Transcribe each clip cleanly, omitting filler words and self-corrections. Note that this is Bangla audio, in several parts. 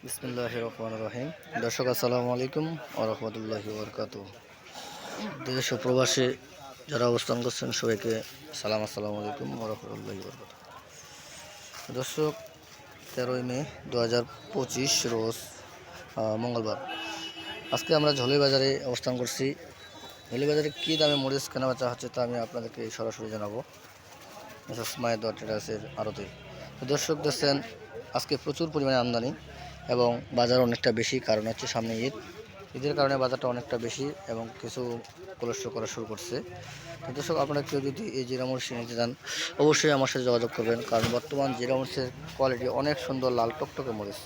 বিসমিল্লাহির রহমানির রহিম। দর্শক আসসালামু আলাইকুম ওয়া রাহমাতুল্লাহি ওয়া বারাকাতুহু। দেশ ও প্রবাসে যারা অবস্থান করছেন সবাইকে আসসালামু আলাইকুম ওয়া রাহমাতুল্লাহি ওয়া বারাকাতুহু। দর্শক 13ই মে 2025 রোজ মঙ্গলবার। আজকে আমরা ঝোলে বাজারে অবস্থান করছি। ঝোলে বাজারে কী দামে মরিচ কেনা বেচা হচ্ছে তা আমি আপনাদেরকে সরাসরি জানাবো স্মাইল ট্রেডার্সের আড়তে। দর্শক দেখছেন আজকে প্রচুর পরিমাণে আমদানি এবং বাজার অনেকটা বেশি, কারণ হচ্ছে সামনে ঈদের কারণে বাজারটা অনেকটা বেশি এবং কিছু কোলেস্ট্রল করা শুরু করছে। তো দর্শক, আপনারা কেউ যদি এই জিরা মরিচ নিতে চান অবশ্যই আমার সাথে যোগাযোগ করবেন, কারণ বর্তমান জিরা মরিচের কোয়ালিটি অনেক সুন্দর, লাল টকটকে মরিচ।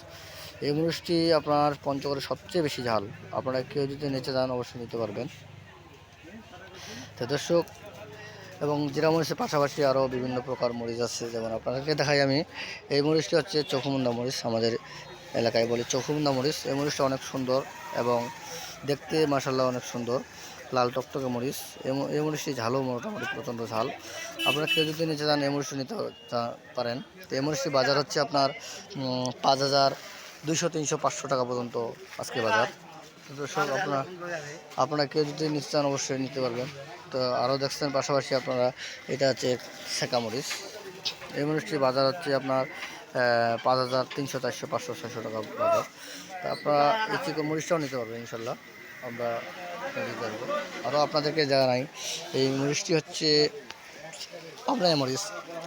এই মরিচটি আপনার পঞ্চগড়ে সবচেয়ে বেশি ঝাল। আপনারা কেউ যদি নিতে চান অবশ্যই নিতে পারবেন। তো দর্শক, এবং জিরা মরিচের পাশাপাশি আরও বিভিন্ন প্রকার মরিচ আছে, যেমন আপনাদেরকে দেখাই আমি। এই মরিচটি হচ্ছে চৌখুমুন্দা মরিচ, আমাদের এলাকায় বলে চৌখুমুন্দা মরিচ। এই মরিচটা অনেক সুন্দর এবং দেখতে মাশাআল্লাহ অনেক সুন্দর, লাল টকটকে মরিচ। এই মরিচটি ঝালও মোটামুটি প্রচণ্ড ঝাল। আপনারা কেউ যদি নিতে চান এই মরিচটি নিতে পারেন। তো এই মরিচটি বাজার হচ্ছে আপনার 5,200, 300, 500 টাকা পর্যন্ত আজকে বাজার। দর্শক, আপনারা কেউ যদি নিতে চান অবশ্যই নিতে পারবেন। তো আরও দেখছেন পাশাপাশি আপনারা, এটা হচ্ছে সেকা মরিচ। এই মরিচটির বাজার হচ্ছে আপনার 5,300, 400, 500, 600 টাকা বাজার। তা আপনারা এই চিকন মরিচটাও নিতে পারবেন ইনশাল্লাহ, আমরা দিতে পারবো। আরও আপনাদেরকে জানাই, এই মরিচটি হচ্ছে পাবনা মরিচ।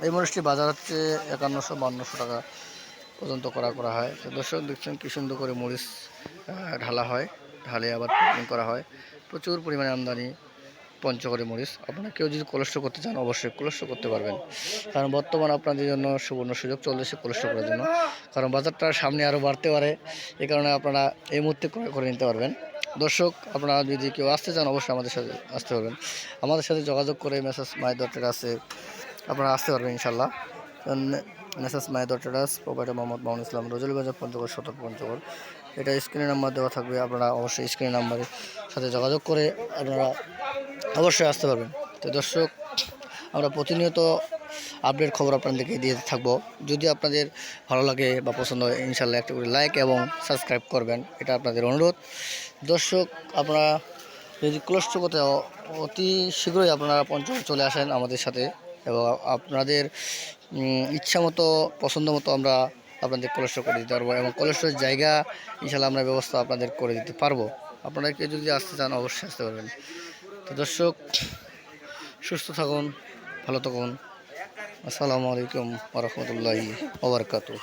এই মরিচটির বাজার হচ্ছে 5100, 5200 টাকা পর্যন্ত করা হয়। তো দর্শক দেখছেন কী সুন্দর করে মরিচ ঢালা হয়, ঢালে আবার প্যাকিং করা হয়। প্রচুর পরিমাণে আমদানি পঞ্চগড়ে মরিচ। আপনারা কেউ যদি কোলেস্ট্রল করতে চান অবশ্যই কোলেস্ট্রল করতে পারবেন, কারণ বর্তমান আপনাদের জন্য সুবর্ণ সুযোগ চলছে কোলেস্ট্রল করার জন্য, কারণ বাজারটা সামনে আরও বাড়তে পারে। এই কারণে আপনারা এই মুহূর্তে ক্রয় করে নিতে পারবেন। দর্শক, আপনারা যদি কেউ আসতে চান অবশ্যই আমাদের সাথে আসতে পারবেন। আমাদের সাথে যোগাযোগ করে মেসার্স মাইদুর ট্রেডার্সে আপনারা আসতে পারবেন ইনশাল্লাহ। Messrs Maidur traders, proprietor Mohammad Mamunul Islam, Rajulibazar, Panchagarh, Sadar Panchagarh. এটা স্ক্রিনে নাম্বার দেওয়া থাকবে, আপনারা অবশ্যই স্ক্রিনে নাম্বারের সাথে যোগাযোগ করে আপনারা অবশ্যই আসতে পারবেন। তো দর্শক, আমরা প্রতিনিয়ত আপডেট খবর আপনাদেরকে দিয়ে থাকবো। যদি আপনাদের ভালো লাগে বা পছন্দ হয় ইনশাল্লাহ একটা করে লাইক এবং সাবস্ক্রাইব করবেন, এটা আপনাদের অনুরোধ। দর্শক, আপনারা যদি কোলেস্ট্রল করতে অতি শীঘ্রই আপনারা পঞ্চগড় চলে আসেন আমাদের সাথে, এবং আপনাদের ইচ্ছা মতো পছন্দ মতো আমরা আপনাদের কোলেস্ট্রল করে দিতে পারবো, এবং কোলেস্ট্রলের জায়গা ইনশাল্লাহ আমরা ব্যবস্থা আপনাদের করে দিতে পারবো। আপনারা কেউ যদি আসতে চান অবশ্যই আসতে পারবেন। তো দর্শক, সুস্থ থাকুন, ভালো থাকুন। আসসালামু আলাইকুম ওয়া রাহমাতুল্লাহি ওয়া বারাকাতুহু।